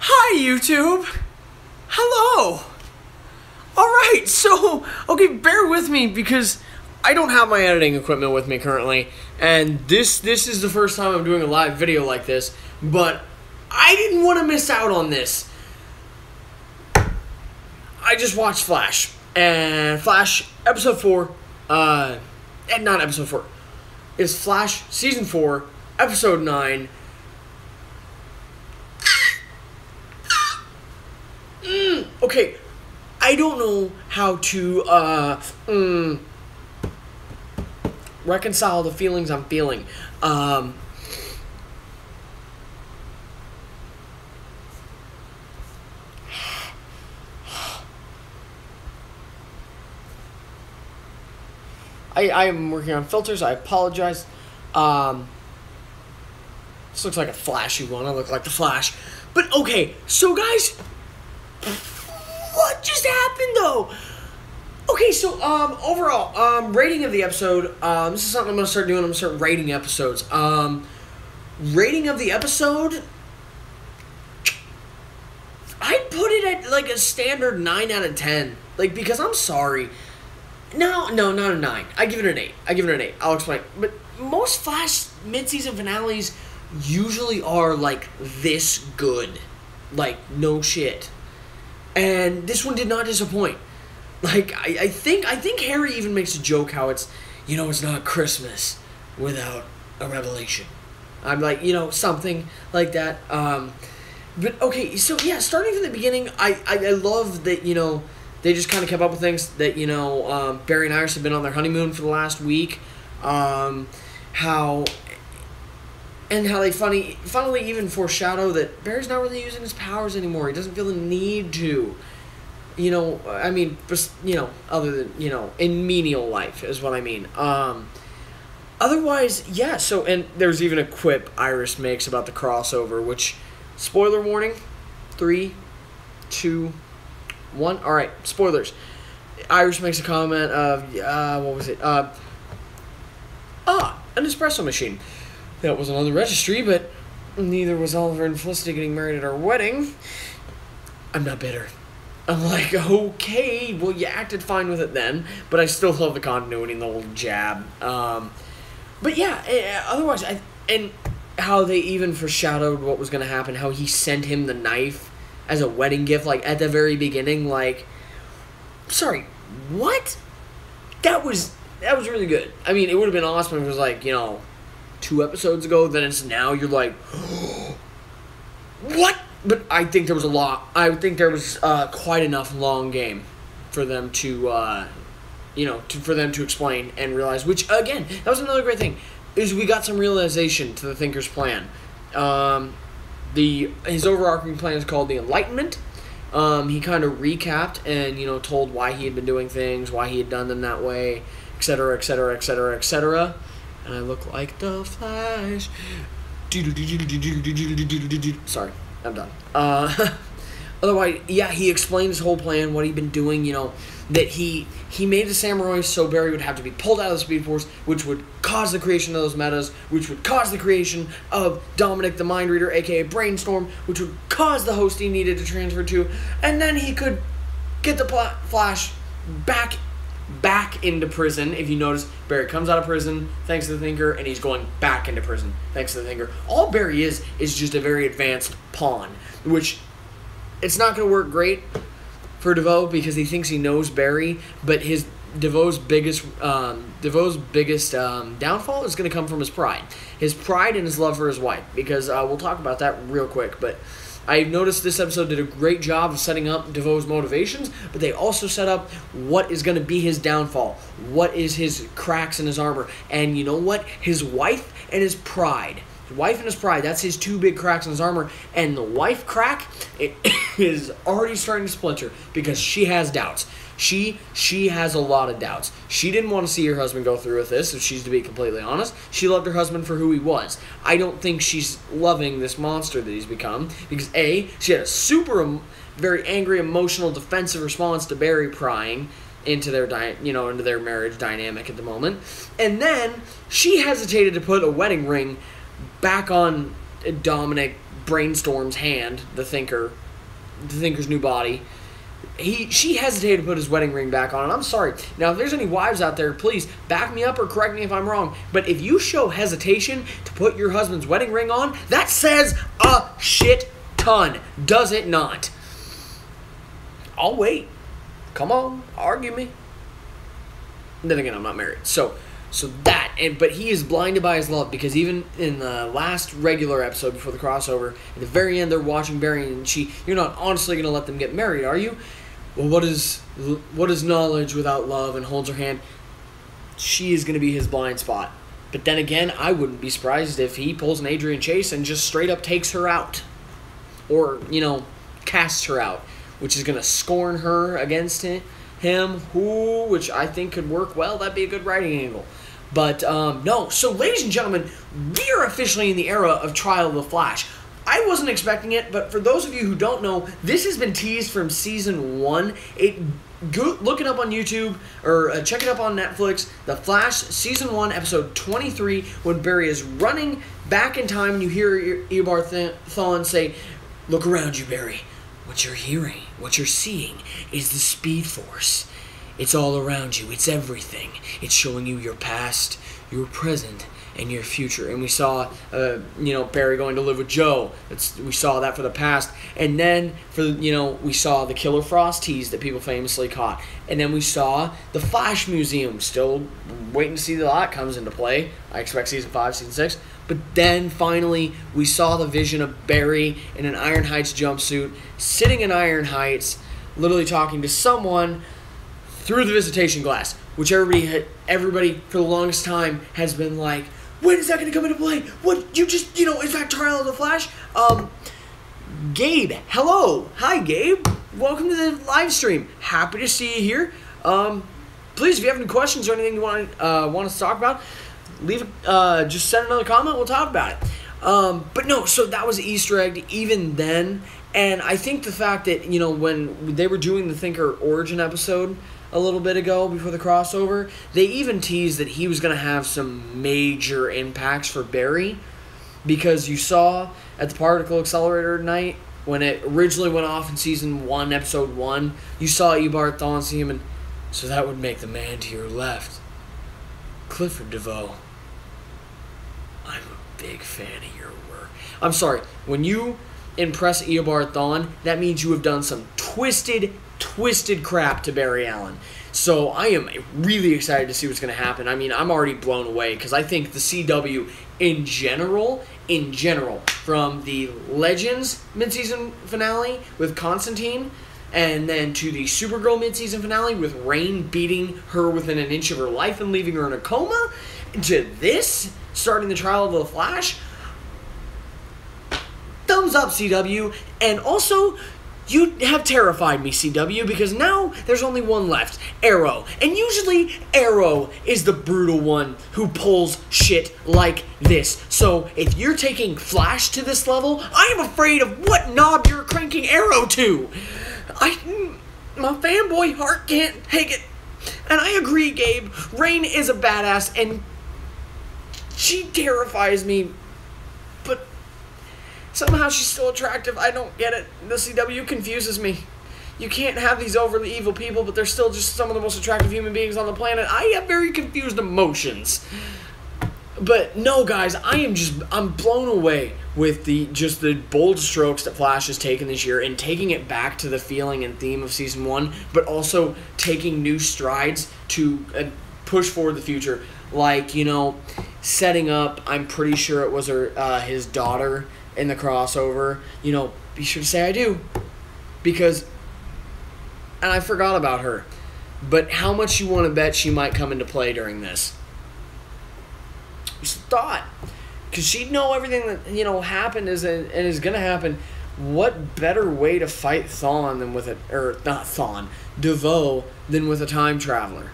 Hi, YouTube. Hello. Alright, so, okay, bear with me because I don't have my editing equipment with me currently, and this is the first time I'm doing a live video like this, but I didn't want to miss out on this. I just watched Flash, and Flash episode 4, not episode 4, it's Flash season 4, episode 9. Okay, I don't know how to reconcile the feelings I'm feeling. I am working on filters. I apologize. This looks like a flashy one. I look like the Flash. But okay, so guys, what just happened though? Okay, so overall, rating of the episode. This is something I'm gonna start doing. I'm gonna start rating episodes. Rating of the episode. I'd put it at like a standard 9 out of 10. Like, because I'm sorry. No, not a 9. I give it an 8. I'll explain. But most Flash mid-season finales usually are like this good. Like, no shit. And this one did not disappoint. Like, I think Harry even makes a joke how it's, it's not Christmas without a revelation. I'm like, something like that. But okay, so yeah, starting from the beginning, I love that, they just kind of kept up with things that, Barry and Iris have been on their honeymoon for the last week. How they funnily even foreshadow that Barry's not really using his powers anymore. He doesn't feel the need to. Other than, in menial life is what I mean. Otherwise, yeah, so, and there's even a quip Iris makes about the crossover, which, spoiler warning, 3, 2, 1, alright, spoilers. Iris makes a comment of, what was it, an espresso machine. That wasn't on the registry, but neither was Oliver and Felicity getting married at our wedding. I'm not bitter. I'm like, okay, well, you acted fine with it then, but I still love the continuity and the old jab. But yeah, otherwise, and how they even foreshadowed what was going to happen, how he sent him the knife as a wedding gift, like, at the very beginning, like, sorry, what? That was really good. I mean, it would have been awesome if it was like, 2 episodes ago, then it's now, you're like, what? But I think there was a lot. I think there was quite enough long game for them to, for them to explain and realize. Which again, that was another great thing, is we got some realization to the Thinker's plan. His overarching plan is called the Enlightenment. He kind of recapped and told why he had been doing things, why he had done them that way, etc., etc., etc., etc. And I look like the Flash. Sorry. I'm done. Otherwise, yeah, he explained his whole plan, what he'd been doing, that he made the samurai so Barry would have to be pulled out of the Speed Force, which would cause the creation of those metas, which would cause the creation of Dominic the Mind Reader, aka Brainstorm, which would cause the host he needed to transfer to, and then he could get the Flash back into prison. If you notice, Barry comes out of prison thanks to the Thinker, and he's going back into prison thanks to the Thinker. All Barry is just a very advanced pawn, which it's not going to work great for DeVoe because he thinks he knows Barry, but DeVoe's biggest downfall is going to come from his pride and his love for his wife, because we'll talk about that real quick. But I noticed this episode did a great job of setting up DeVoe's motivations, but they also set up what is going to be his downfall, what is his cracks in his armor, and you know what? His wife and his pride. That's his 2 big cracks in his armor, and the wife crack is already starting to splinter because she has doubts. She has a lot of doubts. She didn't want to see her husband go through with this, if she's to be completely honest. She loved her husband for who he was. I don't think she's loving this monster that he's become, because A, she had a very angry, emotional, defensive response to Barry prying into their into their marriage dynamic at the moment, and then she hesitated to put a wedding ring back on Dominic Brainstorm's hand, the Thinker's new body. She hesitated to put his wedding ring back on, and I'm sorry. Now, if there's any wives out there, please back me up or correct me if I'm wrong. But if you show hesitation to put your husband's wedding ring on, that says a shit ton, does it not? I'll wait. Come on, argue me. Then again, I'm not married, so but he is blinded by his love, because even in the last regular episode before the crossover, at the very end, they're watching Barry and she. You're not honestly gonna let them get married, are you? Well, what is knowledge without love? And holds her hand. She is gonna be his blind spot. But then again, I wouldn't be surprised if he pulls an Adrian Chase and just straight up takes her out, or casts her out, which is gonna scorn her against him. Which I think could work well. That'd be a good writing angle. But, no. So, ladies and gentlemen, we are officially in the era of Trial of the Flash. I wasn't expecting it, but for those of you who don't know, this has been teased from Season 1. Look it up on YouTube, or check it up on Netflix. The Flash, Season 1, Episode 23, when Barry is running back in time, and you hear Eobard Thawne say, "Look around you, Barry. What you're hearing, what you're seeing, is the Speed Force. It's all around you. It's everything. It's showing you your past, your present, and your future." And we saw, Barry going to live with Joe. We saw that for the past. And then, we saw the Killer Frost tease that people famously caught. And then we saw the Flash Museum. Still waiting to see that comes into play. I expect Season 5, Season 6. But then, finally, we saw the vision of Barry in an Iron Heights jumpsuit, sitting in Iron Heights, literally talking to someone through the visitation glass, which everybody for the longest time has been like, when is that going to come into play? What, is that Trial of the Flash? Gabe, hello. Hi, Gabe. Welcome to the live stream. Happy to see you here. Please, if you have any questions or anything you want us to talk about, just send another comment, we'll talk about it. But no, so that was Easter egg even then, and I think the fact that, when they were doing the Thinker origin episode a little bit ago before the crossover, they even teased that he was going to have some major impacts for Barry, because you saw at the Particle Accelerator night, when it originally went off in Season 1, Episode 1, you saw Eobard Thawne see him, and so that would make the man to your left Clifford DeVoe. I'm a big fan of your work. I'm sorry, when you impress Eobard Thawne, that means you have done some twisted crap to Barry Allen. So I am really excited to see what's going to happen. I mean, I'm already blown away, because I think the CW in general, from the Legends mid-season finale with Constantine, and then to the Supergirl mid-season finale with Reign beating her within an inch of her life and leaving her in a coma, to this, starting the Trial of the Flash, thumbs up, CW. And also, you have terrified me, CW, because now there's only one left, Arrow. And usually, Arrow is the brutal one who pulls shit like this. So, if you're taking Flash to this level, I am afraid of what knob you're cranking Arrow to. My fanboy heart can't take it. And I agree, Gabe. Reign is a badass, and she terrifies me. But somehow she's still attractive. I don't get it. The CW confuses me. You can't have these overly evil people, but they're still just some of the most attractive human beings on the planet. I have very confused emotions. But no, guys, I'm blown away with the bold strokes that Flash has taken this year, and taking it back to the feeling and theme of Season 1, but also taking new strides to push forward the future. Like, setting up, I'm pretty sure it was his daughter in the crossover. Be sure to say I do. Because, and I forgot about her, but how much you want to bet she might come into play during this? Just a thought. Because she'd know everything that, happened and is going to happen. What better way to fight Thawne than with DeVoe than with a time traveler?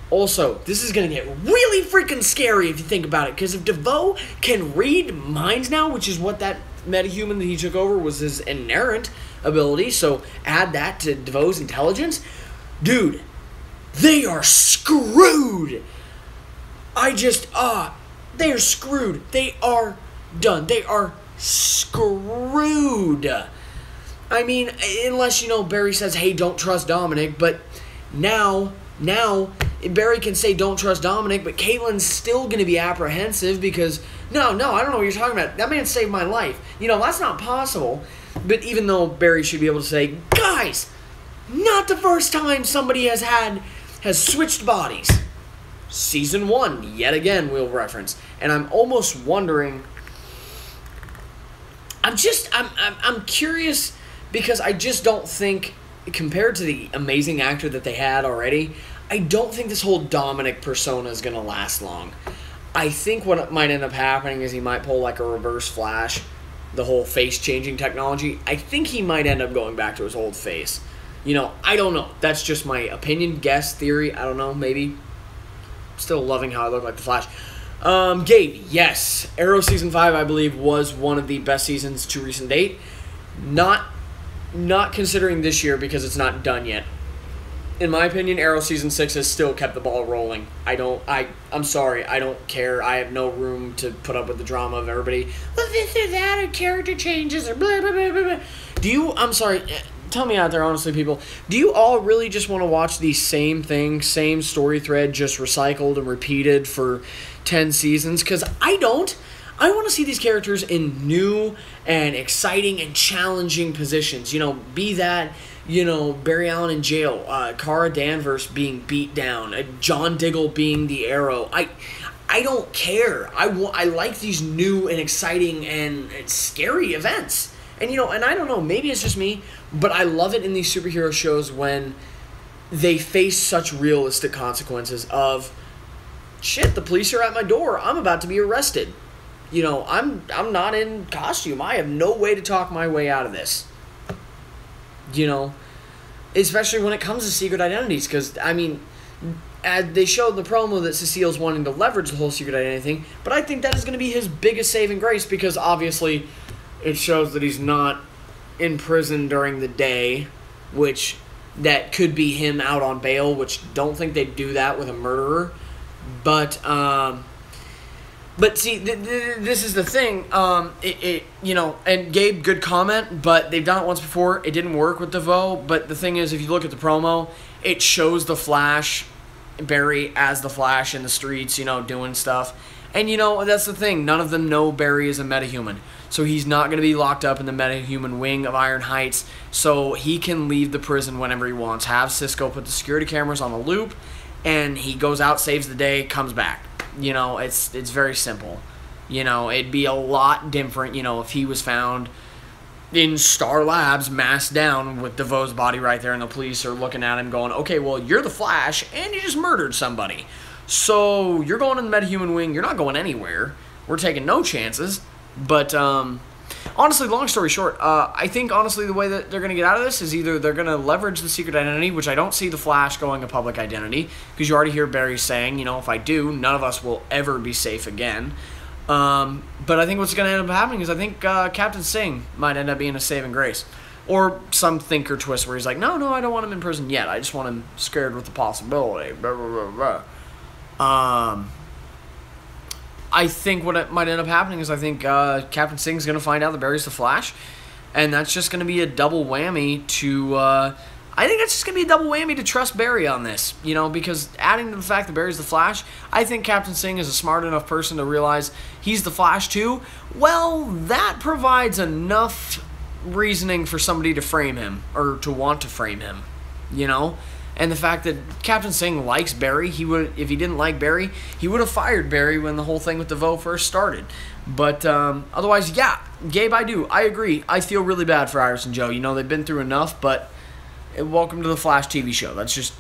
Also, this is going to get really freaking scary if you think about it. Because if DeVoe can read minds now, which is what that metahuman that he took over was his inherent ability, so add that to DeVoe's intelligence, dude, they are screwed. They are screwed. They are done. They are screwed. I mean, unless, Barry says, hey, don't trust Dominic, but now, Barry can say don't trust Dominic, but Caitlyn's still going to be apprehensive because, no, I don't know what you're talking about. That man saved my life. That's not possible. But even though Barry should be able to say, guys, not the first time somebody has switched bodies. Season 1, yet again, we'll reference. And I'm almost wondering, I'm curious because I just don't think, compared to the amazing actor that they had already, I don't think this whole Dominic persona is going to last long. I think what might end up happening is he might pull like a reverse Flash, the whole face-changing technology. I think he might end up going back to his old face. I don't know. That's just my opinion, guess, theory. I don't know, maybe. Still loving how I look like the Flash. Gabe, yes. Arrow Season 5, I believe, was one of the best seasons to recent date. Not considering this year because it's not done yet. In my opinion, Arrow Season 6 has still kept the ball rolling. I'm sorry, I don't care. I have no room to put up with the drama of everybody. Well, this or that, or character changes, or blah, blah, blah, blah, blah. I'm sorry, tell me out there, honestly, people, do you all really just want to watch the same thing, same story thread, just recycled and repeated for 10 seasons? Because I don't. I want to see these characters in new and exciting and challenging positions. Be that, Barry Allen in jail, Cara Danvers being beat down, John Diggle being the Arrow. I don't care. I like these new and exciting and scary events. And, and I don't know, maybe it's just me, but I love it in these superhero shows when they face such realistic consequences of, shit, the police are at my door. I'm about to be arrested. I'm not in costume. I have no way to talk my way out of this. Especially when it comes to secret identities. Because, they showed in the promo that Cecile's wanting to leverage the whole secret identity thing. But I think that is going to be his biggest saving grace. Because, obviously, it shows that he's not in prison during the day. Which, that could be him out on bail. Which, don't think they'd do that with a murderer. But see, this is the thing, and Gabe, good comment, but they've done it once before. It didn't work with DeVoe, but the thing is, if you look at the promo, it shows the Flash, Barry as the Flash in the streets, doing stuff. And, that's the thing. None of them know Barry is a metahuman. So he's not going to be locked up in the metahuman wing of Iron Heights, so he can leave the prison whenever he wants. Have Cisco put the security cameras on a loop, and he goes out, saves the day, comes back. It's very simple. It'd be a lot different, if he was found in Star Labs, masked down with DeVoe's body right there, and the police are looking at him going, okay, well, you're the Flash, and you just murdered somebody. So, you're going in the metahuman wing, you're not going anywhere. We're taking no chances. But, honestly, long story short, I think, honestly, the way that they're going to get out of this is either they're going to leverage the secret identity, which I don't see the Flash going a public identity, because you already hear Barry saying, if I do, none of us will ever be safe again. But I think what's going to end up happening is I think Captain Singh might end up being a saving grace. Or some thinker twist where he's like, no, I don't want him in prison yet. I just want him scared with the possibility. Blah, blah, blah, blah. I think what might end up happening is I think Captain Singh's going to find out that Barry's the Flash, and that's just going to be a double whammy to... I think that's just going to be a double whammy to trust Barry on this, because adding to the fact that Barry's the Flash, I think Captain Singh is a smart enough person to realize he's the Flash too. Well, that provides enough reasoning for somebody to frame him, or to want to frame him, And the fact that Captain Singh likes Barry, if he didn't like Barry, he would have fired Barry when the whole thing with DeVoe first started. But otherwise, yeah, Gabe, I agree. I feel really bad for Iris and Joe. They've been through enough, but welcome to the Flash TV show. That's just,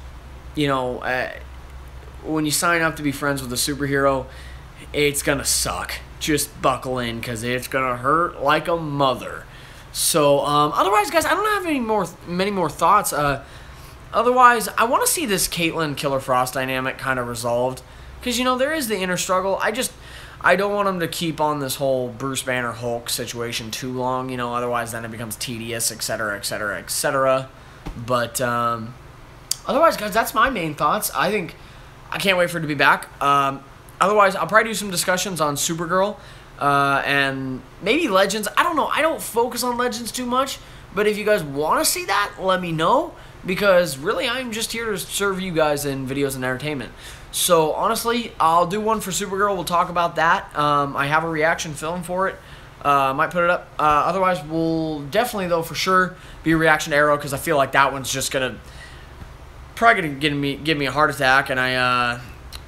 when you sign up to be friends with a superhero, it's going to suck. Just buckle in, because it's going to hurt like a mother. So, otherwise, guys, I don't have many more thoughts. Otherwise, I want to see this Caitlyn Killer Frost dynamic kind of resolved. Because, there is the inner struggle. I don't want them to keep on this whole Bruce Banner Hulk situation too long. Otherwise then it becomes tedious, etc., etc., etc. But, otherwise, guys, that's my main thoughts. I can't wait for it to be back. Otherwise, I'll probably do some discussions on Supergirl. and maybe Legends. I don't know. I don't focus on Legends too much, but if you guys want to see that, let me know, because really I'm just here to serve you guys in videos and entertainment. So honestly, I'll do one for Supergirl. We'll talk about that. I have a reaction film for it. Might put it up. Otherwise, we'll definitely, though, for sure, be a reaction to Arrow, because I feel like that one's just probably gonna give me a heart attack, and I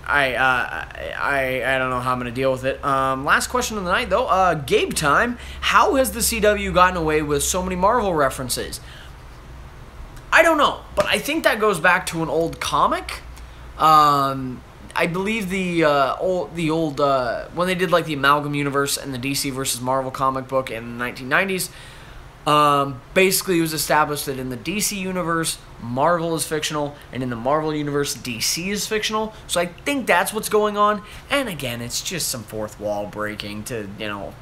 don't know how I'm gonna deal with it. Last question of the night, though. Gabe time. How has the CW gotten away with so many Marvel references? I don't know, but I think that goes back to an old comic. I believe the old when they did like the Amalgam Universe and the DC versus Marvel comic book in the 1990s. Basically, it was established that in the DC universe, Marvel is fictional, and in the Marvel universe, DC is fictional. So I think that's what's going on. And again, it's just some fourth wall breaking to, you know,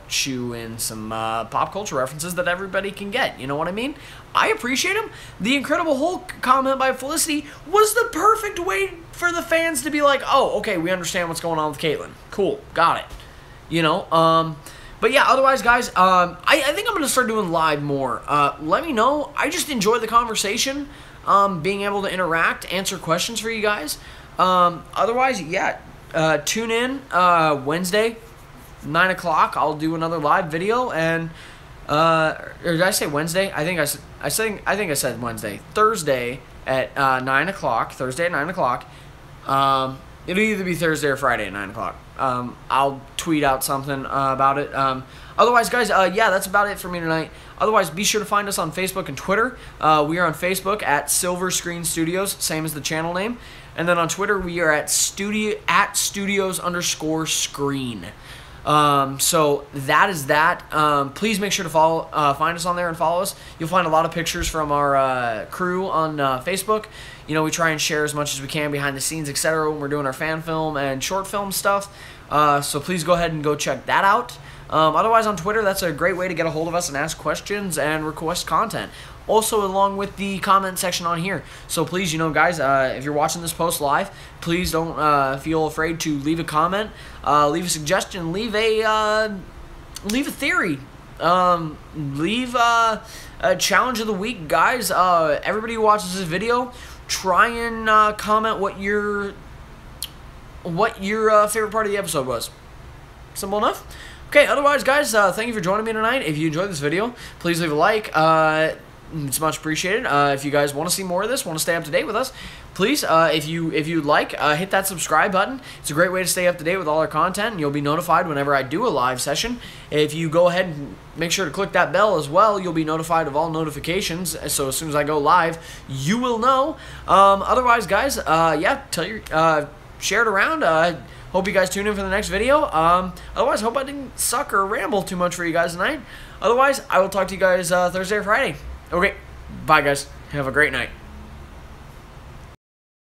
chew in some pop culture references that everybody can get. You know what I mean? I appreciate them. The Incredible Hulk comment by Felicity was the perfect way for the fans to be like, oh, okay, we understand what's going on with Caitlyn. Cool, got it. You know, but yeah, otherwise, guys, I think I'm going to start doing live more. Let me know. I just enjoy the conversation, being able to interact, answer questions for you guys. Otherwise, yeah, tune in Wednesday, 9 o'clock. I'll do another live video, and or did I say Wednesday? I think I said Wednesday. Thursday at 9 o'clock. Thursday at 9 o'clock. It'll either be Thursday or Friday at 9 o'clock. I'll tweet out something about it. Otherwise, guys, yeah, that's about it for me tonight. Otherwise, be sure to find us on Facebook and Twitter. We are on Facebook at Silver Screen Studios, same as the channel name. And then on Twitter, we are at studios_screen. So that is that. Please make sure to find us on there and follow us. You'll find a lot of pictures from our crew on Facebook. You know, we try and share as much as we can behind the scenes, etc. when we're doing our fan film and short film stuff. So please go ahead and go check that out. Otherwise, on Twitter, that's a great way to get a hold of us and ask questions and request content. Also, along with the comment section on here. So please, you know, guys, if you're watching this post live, please don't feel afraid to leave a comment, leave a suggestion, leave a theory, leave a challenge of the week, guys. Everybody who watches this video, try and comment what your favorite part of the episode was. Simple enough. Okay, otherwise, guys, thank you for joining me tonight. If you enjoyed this video, please leave a like. It's much appreciated. If you guys want to see more of this, want to stay up to date with us, please, if you'd like, hit that subscribe button. It's a great way to stay up to date with all our content, and you'll be notified whenever I do a live session. If you go ahead and make sure to click that bell as well, you'll be notified of all notifications, so as soon as I go live, you will know. Otherwise, guys, yeah, share it around. Hope you guys tune in for the next video. Otherwise, hope I didn't suck or ramble too much for you guys tonight. Otherwise, I will talk to you guys Thursday or Friday. Okay, bye, guys. Have a great night.